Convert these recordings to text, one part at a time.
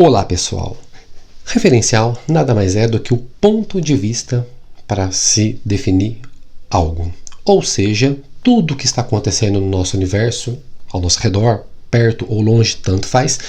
Olá pessoal, referencial nada mais é do que o ponto de vista para se definir algo, ou seja, tudo que está acontecendo no nosso universo, ao nosso redor, perto ou longe, tanto faz,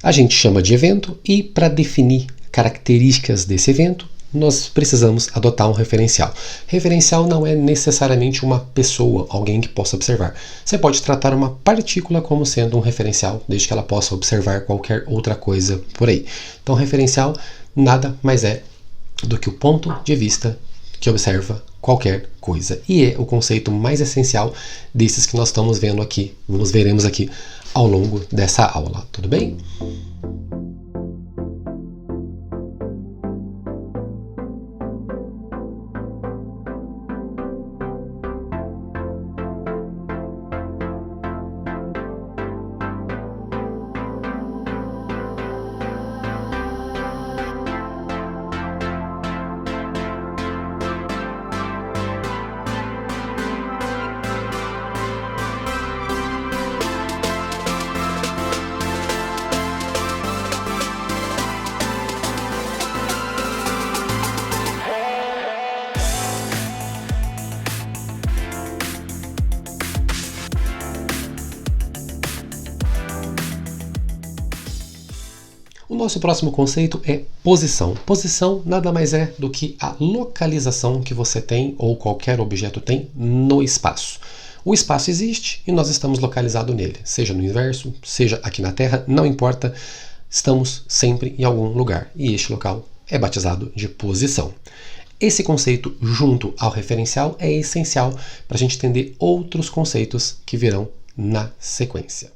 a gente chama de evento e para definir características desse evento, nós precisamos adotar um referencial. Referencial não é necessariamente uma pessoa, alguém que possa observar. Você pode tratar uma partícula como sendo um referencial, desde que ela possa observar qualquer outra coisa por aí. Então, referencial nada mais é do que o ponto de vista que observa qualquer coisa. E é o conceito mais essencial desses que nós estamos vendo aqui, veremos aqui ao longo dessa aula. Tudo bem? O nosso próximo conceito é posição. Posição nada mais é do que a localização que você tem ou qualquer objeto tem no espaço. O espaço existe e nós estamos localizados nele, seja no universo, seja aqui na Terra, não importa, estamos sempre em algum lugar e este local é batizado de posição. Esse conceito, junto ao referencial, é essencial para a gente entender outros conceitos que virão na sequência.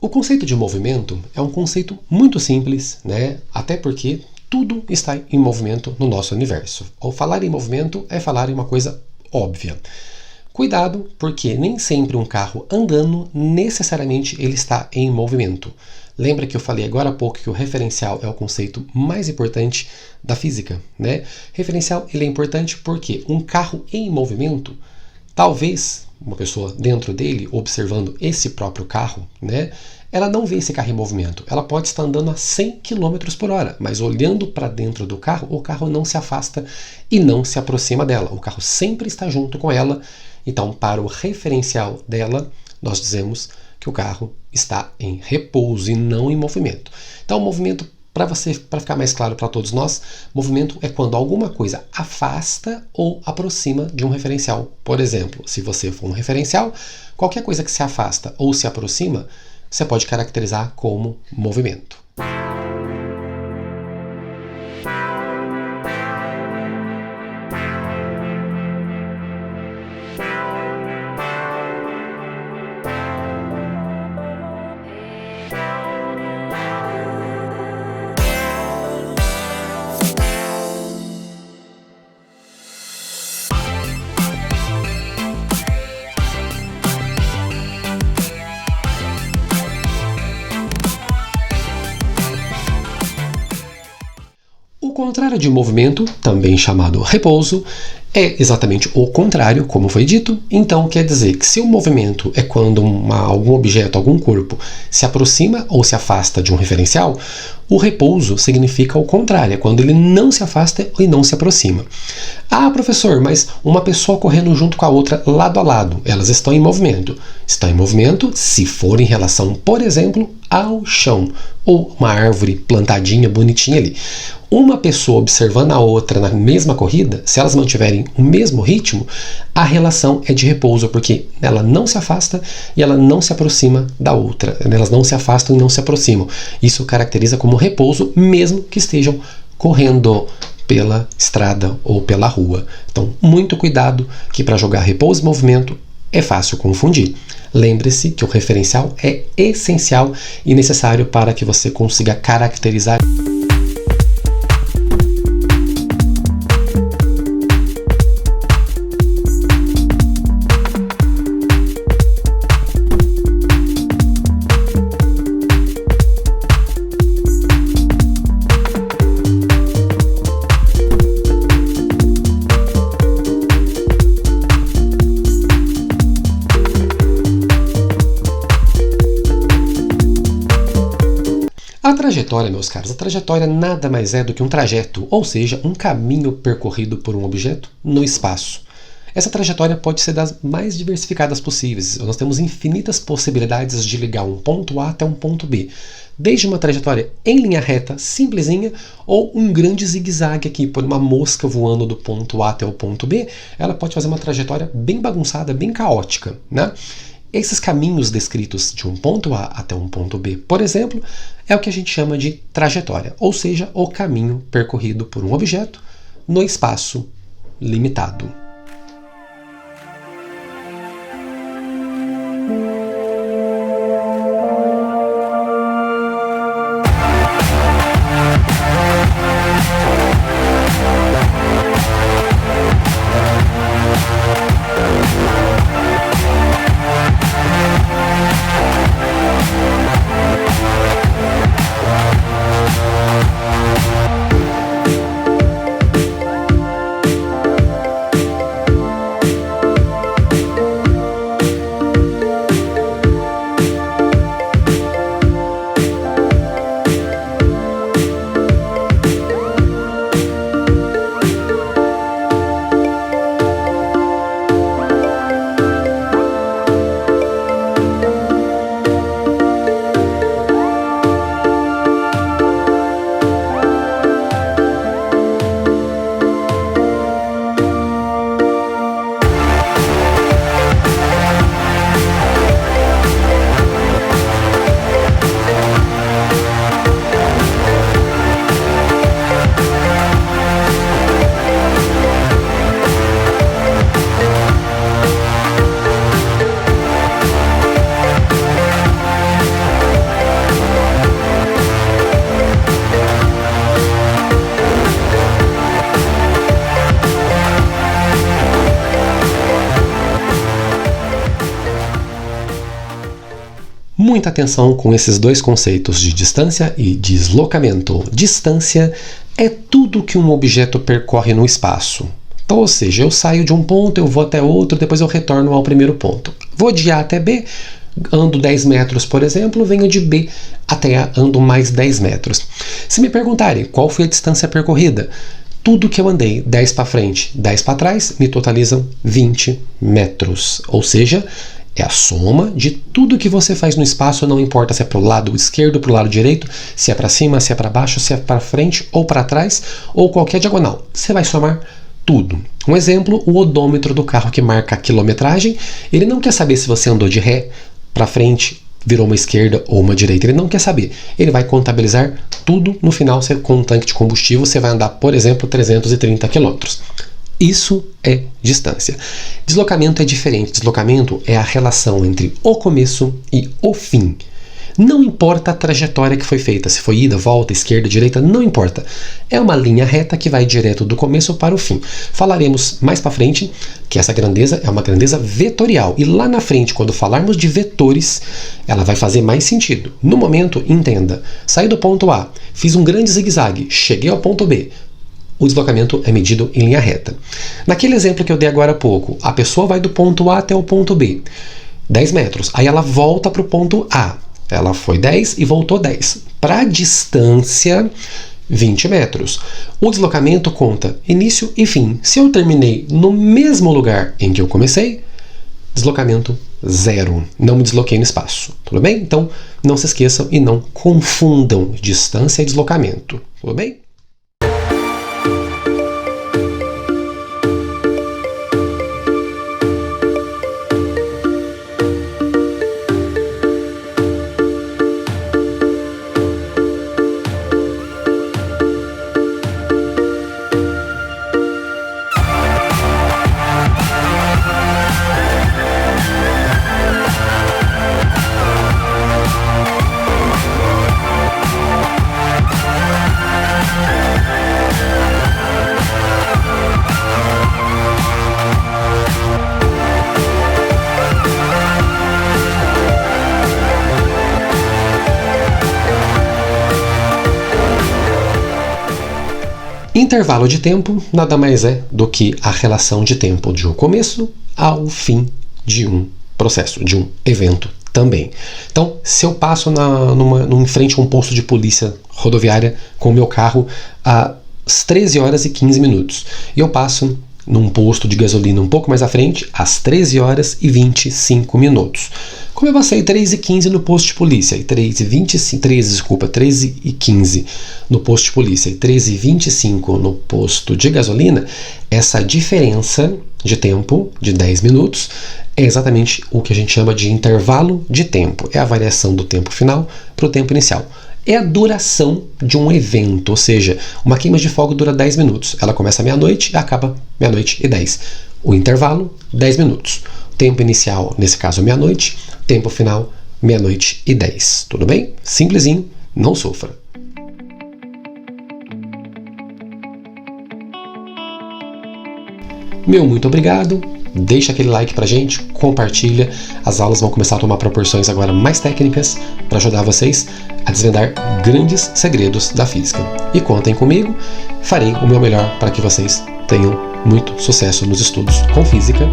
O conceito de movimento é um conceito muito simples, né? Até porque tudo está em movimento no nosso universo. Ao falar em movimento é falar em uma coisa óbvia. Cuidado, porque nem sempre um carro andando, necessariamente ele está em movimento. Lembra que eu falei agora há pouco que o referencial é o conceito mais importante da física, né? Referencial ele é importante porque um carro em movimento, talvez uma pessoa dentro dele, observando esse próprio carro, né, ela não vê esse carro em movimento. Ela pode estar andando a 100 km por hora, mas olhando para dentro do carro, o carro não se afasta e não se aproxima dela. O carro sempre está junto com ela. Então, para o referencial dela, nós dizemos que o carro está em repouso e não em movimento. Então, o movimento, para ficar mais claro para todos nós, movimento é quando alguma coisa afasta ou aproxima de um referencial. Por exemplo, se você for um referencial, qualquer coisa que se afasta ou se aproxima, você pode caracterizar como movimento. O contrário de movimento, também chamado repouso, é exatamente o contrário, como foi dito. Então quer dizer que se o movimento é quando algum objeto, algum corpo se aproxima ou se afasta de um referencial, o repouso significa o contrário, é quando ele não se afasta e não se aproxima. Ah, professor, mas uma pessoa correndo junto com a outra lado a lado, elas estão em movimento. Estão em movimento se for em relação, por exemplo, ao chão, ou uma árvore plantadinha, bonitinha ali. Uma pessoa observando a outra na mesma corrida, se elas mantiverem o mesmo ritmo, a relação é de repouso, porque ela não se afasta e ela não se aproxima da outra. Elas não se afastam e não se aproximam. Isso caracteriza como repouso, mesmo que estejam correndo pela estrada ou pela rua. Então, muito cuidado, que para jogar repouso e movimento é fácil confundir. Lembre-se que o referencial é essencial e necessário para que você consiga caracterizar. A trajetória, meus caros, a trajetória nada mais é do que um trajeto, ou seja, um caminho percorrido por um objeto no espaço. Essa trajetória pode ser das mais diversificadas possíveis. Nós temos infinitas possibilidades de ligar um ponto A até um ponto B. Desde uma trajetória em linha reta, simplesinha, ou um grande zigue-zague aqui, por uma mosca voando do ponto A até o ponto B, ela pode fazer uma trajetória bem bagunçada, bem caótica, né? Esses caminhos descritos de um ponto A até um ponto B, por exemplo, é o que a gente chama de trajetória, ou seja, o caminho percorrido por um objeto no espaço limitado. Muita atenção com esses dois conceitos de distância e deslocamento. Distância é tudo que um objeto percorre no espaço. Então, ou seja, eu saio de um ponto, eu vou até outro, depois eu retorno ao primeiro ponto. Vou de A até B, ando 10 metros, por exemplo, venho de B até A, ando mais 10 metros. Se me perguntarem qual foi a distância percorrida, tudo que eu andei 10 para frente, 10 para trás, me totalizam 20 metros. Ou seja, É a soma de tudo que você faz no espaço, não importa se é para o lado esquerdo, para o lado direito, se é para cima, se é para baixo, se é para frente ou para trás, ou qualquer diagonal. Você vai somar tudo. Um exemplo, o odômetro do carro que marca a quilometragem, ele não quer saber se você andou de ré para frente, virou uma esquerda ou uma direita. Ele não quer saber. Ele vai contabilizar tudo no final. Você, com um tanque de combustível, você vai andar, por exemplo, 330 km. Isso é distância. Deslocamento é diferente. Deslocamento é a relação entre o começo e o fim. Não importa a trajetória que foi feita, se foi ida, volta, esquerda, direita, não importa. É uma linha reta que vai direto do começo para o fim. Falaremos mais para frente que essa grandeza é uma grandeza vetorial. E lá na frente, quando falarmos de vetores, ela vai fazer mais sentido. No momento, entenda. Saí do ponto A, fiz um grande zigue-zague, cheguei ao ponto B. O deslocamento é medido em linha reta. Naquele exemplo que eu dei agora há pouco, a pessoa vai do ponto A até o ponto B, 10 metros. Aí ela volta para o ponto A. Ela foi 10 e voltou 10. Para a distância, 20 metros. O deslocamento conta início e fim. Se eu terminei no mesmo lugar em que eu comecei, deslocamento zero. Não me desloquei no espaço. Tudo bem? Então, não se esqueçam e não confundam distância e deslocamento. Tudo bem? Intervalo de tempo nada mais é do que a relação de tempo de um começo ao fim de um processo, de um evento também. Então, se eu passo em frente a um posto de polícia rodoviária com o meu carro às 13 horas e 15 minutos, e eu passo num posto de gasolina um pouco mais à frente, às 13 horas e 25 minutos. Como eu passei 3 e 15 no posto de polícia e 13 e 15 no posto de polícia e 13 e 25 no posto de gasolina, essa diferença de tempo de 10 minutos é exatamente o que a gente chama de intervalo de tempo. É a variação do tempo final para o tempo inicial. É a duração de um evento, ou seja, uma queima de fogo dura 10 minutos. Ela começa meia-noite e acaba meia-noite e 10. O intervalo, 10 minutos. Tempo inicial, nesse caso, meia-noite. Tempo final, meia-noite e 10. Tudo bem? Simplesinho, não sofra. Meu muito obrigado. Deixa aquele like pra gente, compartilha. As aulas vão começar a tomar proporções agora mais técnicas para ajudar vocês a desvendar grandes segredos da física. E contem comigo, farei o meu melhor para que vocês tenham muito sucesso nos estudos com física